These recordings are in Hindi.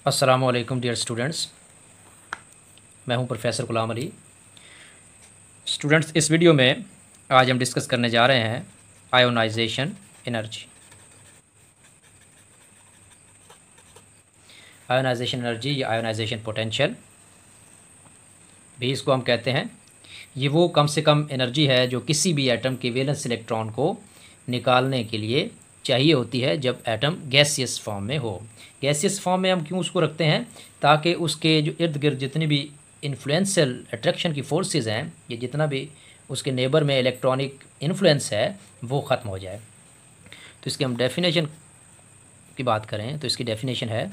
अस्सलामु अलैकुम डियर स्टूडेंट्स, मैं हूं प्रोफेसर गुलाम अली। स्टूडेंट्स, इस वीडियो में आज हम डिस्कस करने जा रहे हैं आयोनाइजेशन एनर्जी। आयोनाइजेशन एनर्जी या आयोनाइजेशन पोटेंशियल भी इसको हम कहते हैं। ये वो कम से कम एनर्जी है जो किसी भी एटम के वैलेंस इलेक्ट्रॉन को निकालने के लिए चाहिए होती है जब एटम गैसियस फॉर्म में हो। गैसियस फॉर्म में हम क्यों उसको रखते हैं? ताकि उसके जो इर्द गिर्द जितनी भी इन्फ्लुएंशियल अट्रैक्शन की फोर्सेस हैं, ये जितना भी उसके नेबर में इलेक्ट्रॉनिक इन्फ्लुएंस है वो ख़त्म हो जाए। तो इसकी हम डेफिनेशन की बात करें तो इसकी डेफिनेशन है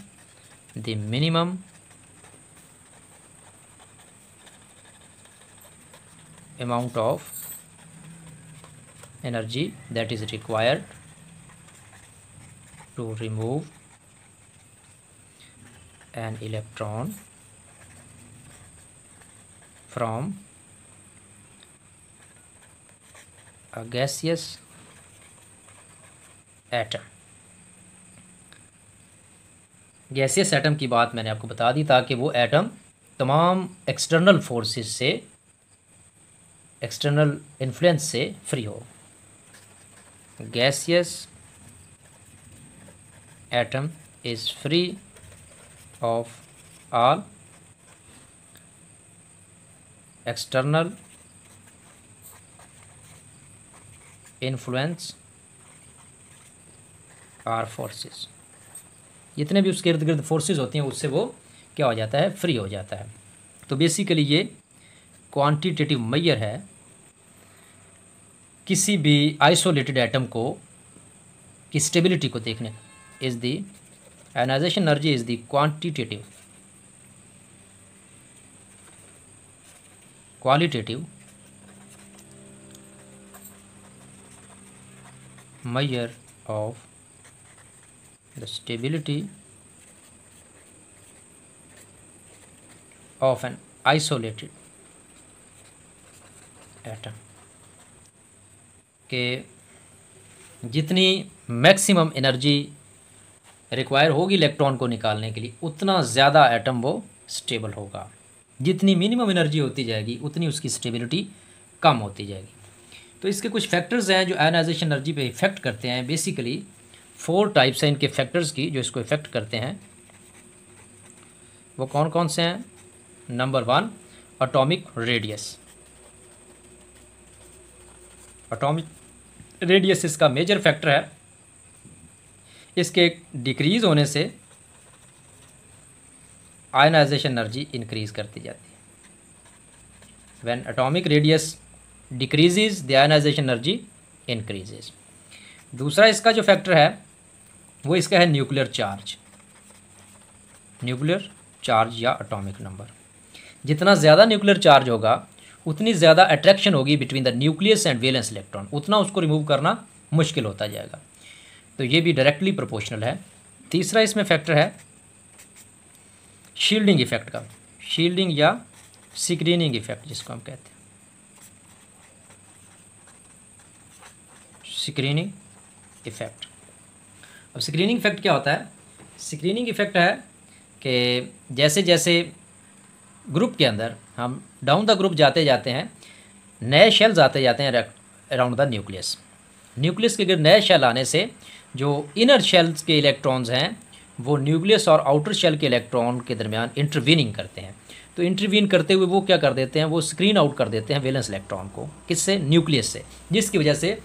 the minimum amount of energy that is required to remove an electron from a gaseous atom। Gaseous atom की बात मैंने आपको बता दी ताकि वो एटम तमाम एक्सटर्नल फोर्सेस से, एक्सटर्नल इन्फ्लुएंस से फ्री हो। Gaseous atom is free of all external influence or forces. जितने भी उसके इर्द गिर्द फोर्सेस होती हैं उससे वो क्या हो जाता है? फ्री हो जाता है। तो बेसिकली ये क्वांटिटेटिव मेजर है किसी भी आइसोलेटेड एटम को की स्टेबिलिटी को देखने। Is the ionisation energy is the quantitative qualitative measure of the stability of an isolated atom के जितनी मैक्सिमम एनर्जी रिक्वायर होगी इलेक्ट्रॉन को निकालने के लिए उतना ज़्यादा एटम वो स्टेबल होगा। जितनी मिनिमम एनर्जी होती जाएगी उतनी उसकी स्टेबिलिटी कम होती जाएगी। तो इसके कुछ फैक्टर्स हैं जो आयोनाइजेशन एनर्जी पे इफ़ेक्ट करते हैं। बेसिकली 4 टाइप्स हैं इनके फैक्टर्स की जो इसको इफ़ेक्ट करते हैं। वो कौन कौन से हैं? Number 1, atomic radius. Atomic radius इसका मेजर फैक्टर है। इसके डिक्रीज़ होने से आयोनाइजेशन एनर्जी इंक्रीज़ करती जाती है। When atomic radius decreases the ionisation energy increases. दूसरा इसका जो फैक्टर है वो इसका है न्यूक्लियर चार्ज। न्यूक्लियर चार्ज या एटॉमिक नंबर। जितना ज़्यादा न्यूक्लियर चार्ज होगा उतनी ज़्यादा अट्रैक्शन होगी between the nucleus and valence electron, उतना उसको रिमूव करना मुश्किल होता जाएगा। तो ये भी डायरेक्टली प्रोपोर्शनल है। तीसरा इसमें फैक्टर है शील्डिंग इफेक्ट का। शील्डिंग या स्क्रीनिंग इफेक्ट जिसको हम कहते हैं। Screening effect. अब स्क्रीनिंग इफेक्ट क्या होता है? स्क्रीनिंग इफेक्ट है कि जैसे जैसे ग्रुप के अंदर हम डाउन द ग्रुप जाते जाते हैं, नए शेल्स आते जाते हैं अराउंड द न्यूक्लियस। न्यूक्लियस के गिर्द नए शेल आने से जो इनर शेल्स के इलेक्ट्रॉन्स हैं वो न्यूक्लियस और आउटर शेल के इलेक्ट्रॉन के दरमियान इंटरवीनिंग करते हैं। तो इंटरवीन करते हुए वो क्या कर देते हैं? वो स्क्रीन आउट कर देते हैं वैलेंस इलेक्ट्रॉन को। किससे? न्यूक्लियस से। जिसकी वजह से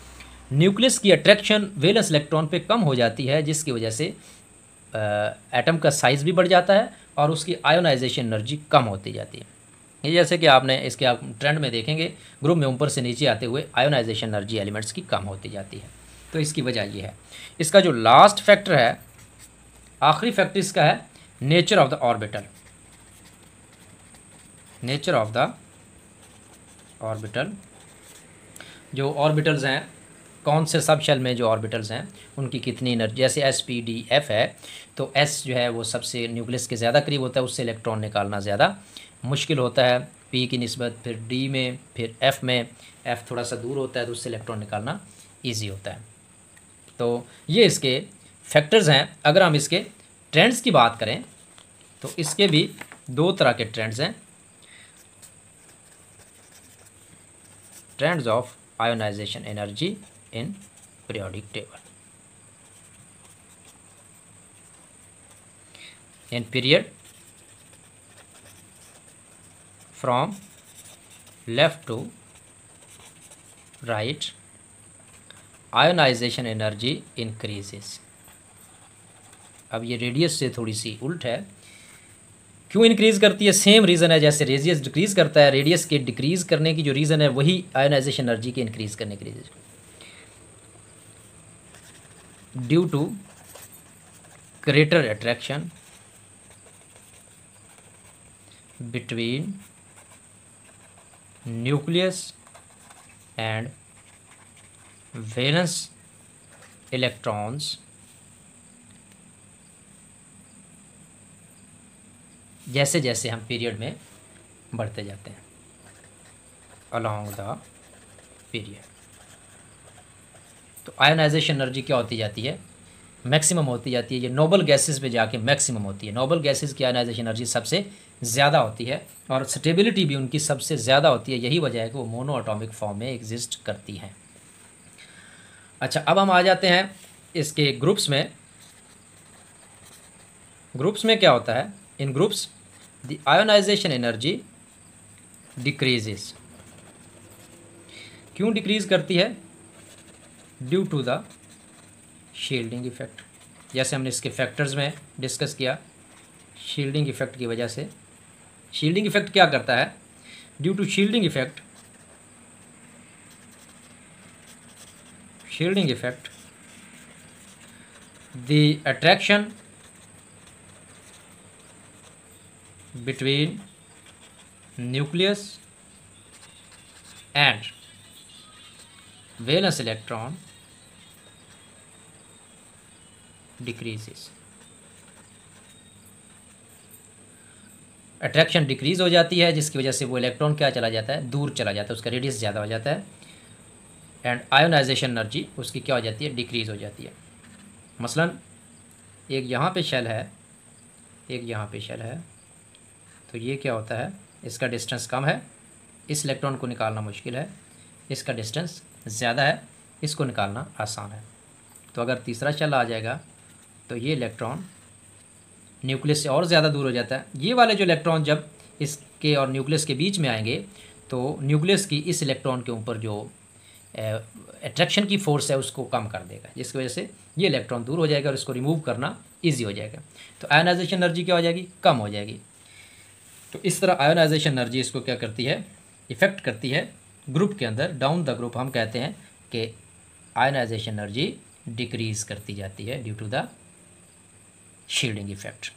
न्यूक्लियस की अट्रैक्शन वैलेंस इलेक्ट्रॉन पे कम हो जाती है, जिसकी वजह से एटम का साइज़ भी बढ़ जाता है और उसकी आयोनाइजेशन एनर्जी कम होती जाती है। ये जैसे कि आपने इसके आप ट्रेंड में देखेंगे ग्रुप में ऊपर से नीचे आते हुए आयोनाइजेशन एनर्जी एलिमेंट्स की कम होती जाती है। तो इसकी वजह ये है। इसका जो लास्ट फैक्टर है, आखिरी फैक्टर इसका है nature of the orbital. Nature of the orbital. जो ऑर्बिटल्स हैं, कौन से सब शेल में जो ऑर्बिटल्स हैं उनकी कितनी एनर्जी, जैसे S, P, D, F है तो S जो है वो सबसे न्यूक्लियस के ज़्यादा करीब होता है, उससे इलेक्ट्रॉन निकालना ज़्यादा मुश्किल होता है P की निस्बत, फिर D में, फिर F में। F थोड़ा सा दूर होता है तो उससे इलेक्ट्रॉन निकालना ईजी होता है। तो ये इसके फैक्टर्स हैं। अगर हम इसके ट्रेंड्स की बात करें तो इसके भी दो तरह के ट्रेंड्स हैं, trends of ionisation energy in periodic table. In period from left to right ionisation energy increases. अब ये रेडियस से थोड़ी सी उल्ट है, क्यों इंक्रीज़ करती है? सेम रीज़न है, जैसे रेडियस डिक्रीज़ करता है, रेडियस के डिक्रीज़ करने की जो रीज़न है वही आयोनाइजेशन एनर्जी के इंक्रीज़ करने की reason. Due to greater attraction between nucleus and valence electrons, जैसे जैसे हम पीरियड में बढ़ते जाते हैं, अलोंग द पीरियड। तो आयोनाइजेशन एनर्जी क्या होती जाती है? मैक्सिमम होती जाती है। ये नोबल गैसेस पे जाके मैक्सिमम होती है। नोबल गैसेस की आयोनाइजेशन एनर्जी सबसे ज़्यादा होती है और स्टेबिलिटी भी उनकी सबसे ज़्यादा होती है। यही वजह है कि वो मोनो एटॉमिक फॉर्म में एग्जिस्ट करती हैं। अच्छा, अब हम आ जाते हैं इसके ग्रुप्स में। ग्रुप्स में क्या होता है? In groups the ionisation energy decreases. क्यों डिक्रीज करती है? Due to the shielding effect. जैसे हमने इसके फैक्टर्स में डिस्कस किया, शील्डिंग इफेक्ट की वजह से। शील्डिंग इफेक्ट क्या करता है? Due to shielding effect, shielding effect the attraction between nucleus and valence electron decreases। Attraction decrease हो जाती है, जिसकी वजह से वो इलेक्ट्रॉन क्या चला जाता है? दूर चला जाता है, उसका रेडियस ज़्यादा हो जाता है एंड आयोनाइजेशन एनर्जी उसकी क्या हो जाती है? डिक्रीज हो जाती है। मसलन एक यहाँ पे शेल है, एक यहाँ पे शेल है, तो ये क्या होता है? इसका डिस्टेंस कम है, इस इलेक्ट्रॉन को निकालना मुश्किल है। इसका डिस्टेंस ज़्यादा है, इसको निकालना आसान है। तो अगर तीसरा शेल आ जाएगा तो ये इलेक्ट्रॉन न्यूक्लियस से और ज़्यादा दूर हो जाता है। ये वाले जो इलेक्ट्रॉन जब इसके और न्यूक्लियस के बीच में आएंगे तो न्यूक्लियस की इस इलेक्ट्रॉन के ऊपर जो अट्रैक्शन की फोर्स है उसको कम कर देगा, जिसकी वजह से ये इलेक्ट्रॉन दूर हो जाएगा और इसको रिमूव करना ईजी हो जाएगा। तो आयोनाइजेशन एनर्जी क्या हो जाएगी? कम हो जाएगी। तो इस तरह आयोनाइजेशन एनर्जी इसको क्या करती है? इफ़ेक्ट करती है ग्रुप के अंदर। डाउन द ग्रुप हम कहते हैं कि आयोनाइजेशन एनर्जी डिक्रीज करती जाती है due to the shielding effect.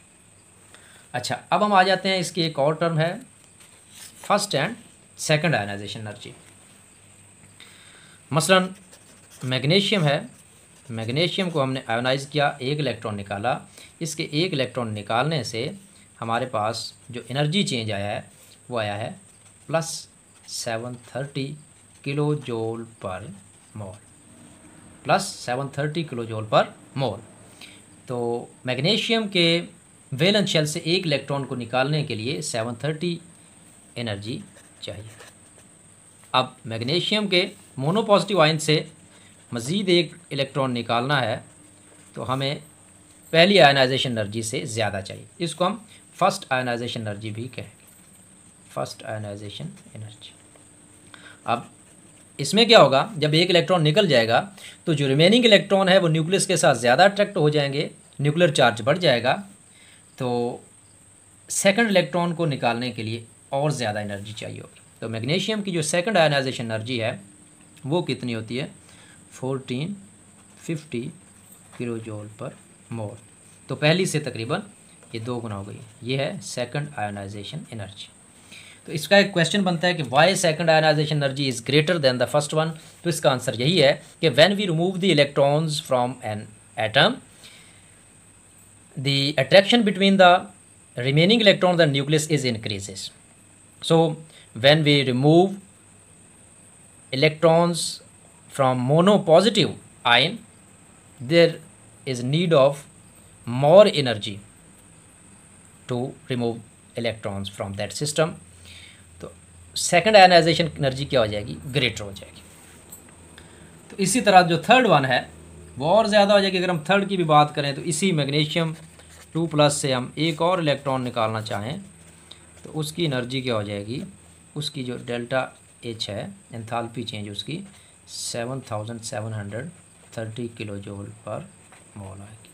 अच्छा, अब हम आ जाते हैं, इसकी एक और टर्म है first and second ionisation energy. मसलन मैग्नीशियम है, मैग्नीशियम को हमने आयोनाइज किया, एक इलेक्ट्रॉन निकाला। इसके एक इलेक्ट्रॉन निकालने से हमारे पास जो एनर्जी चेंज आया है वो आया है प्लस 730 किलो जूल पर मोल, प्लस 730 किलो जूल पर मोल। तो मैग्नीशियम के वैलेंस शेल से एक इलेक्ट्रॉन को निकालने के लिए 730 एनर्जी चाहिए। अब मैग्नीशियम के मोनोपॉजिटिव आयन से मज़ीद एक इलेक्ट्रॉन निकालना है तो हमें पहली आयोनाइजेशन एनर्जी से ज़्यादा चाहिए। इसको हम फर्स्ट आयोनाइजेशन एनर्जी भी कहेंगे, फर्स्ट आयोनाइजेशन एनर्जी। अब इसमें क्या होगा? जब एक इलेक्ट्रॉन निकल जाएगा तो जो रिमेनिंग इलेक्ट्रॉन है वो न्यूक्लियस के साथ ज़्यादा अट्रैक्ट हो जाएंगे, न्यूक्लियर चार्ज बढ़ जाएगा। तो सेकंड इलेक्ट्रॉन को निकालने के लिए और ज़्यादा एनर्जी चाहिए होगी। तो मैग्नीशियम की जो सेकंड आयोनाइजेशन एनर्जी है वो कितनी होती है? 1450 किलो जूल पर मोल। तो पहली से तकरीबन ये 2 गुना हो गई। ये है सेकंड आयोनाइजेशन एनर्जी। तो इसका एक क्वेश्चन बनता है कि why second ionisation energy is greater than the first one. तो इसका आंसर यही है कि when we remove the electrons from an atom, the attraction between the remaining electron the nucleus is increases. So when we remove electrons from monopositive ion, there is need of more energy to remove electrons from that system. तो सेकंड आयनाइजेशन एनर्जी क्या हो जाएगी, ग्रेटर हो जाएगी। तो इसी तरह जो थर्ड वन है वो और ज़्यादा हो जाएगी। अगर हम थर्ड की भी बात करें तो इसी मैग्नीशियम 2+ से हम एक और इलेक्ट्रॉन निकालना चाहें तो उसकी एनर्जी क्या हो जाएगी, उसकी जो डेल्टा एच है, एंथैल्पी चेंज उसकी 7730 किलो जूल पर मोल आएगी।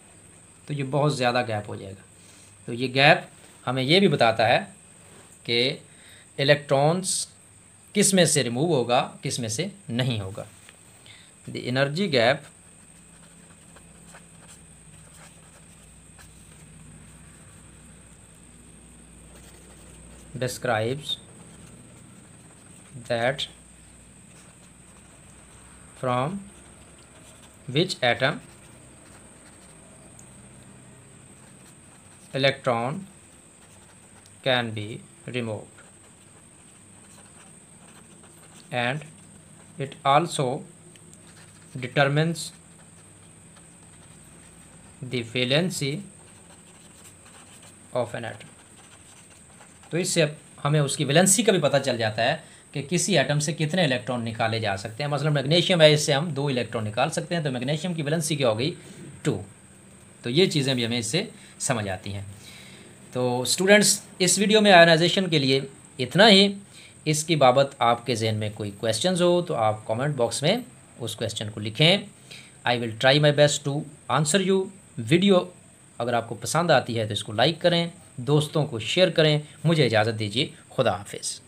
तो ये बहुत ज़्यादा गैप हो जाएगा। तो ये गैप हमें ये भी बताता है कि इलेक्ट्रॉन्स किस में से रिमूव होगा, किस में से नहीं होगा। The energy gap describes that from which atom electron can be removed, and it also determines the valency of an atom। तो इससे हमें उसकी वैलेंसी का भी पता चल जाता है कि किसी एटम से कितने इलेक्ट्रॉन निकाले जा सकते हैं। मसलन मैग्नीशियम है, इससे हम 2 इलेक्ट्रॉन निकाल सकते हैं, तो मैग्नीशियम की वैलेंसी क्या हो गई, 2। तो ये चीज़ें भी हमें इससे समझ आती हैं। तो स्टूडेंट्स, इस वीडियो में आयनाइजेशन के लिए इतना ही। इसकी बाबत आपके जहन में कोई क्वेश्चंस हो तो आप कमेंट बॉक्स में उस क्वेश्चन को लिखें। I will try my best to answer you. Video अगर आपको पसंद आती है तो इसको लाइक करें, दोस्तों को शेयर करें। मुझे इजाज़त दीजिए, खुदा हाफिज़।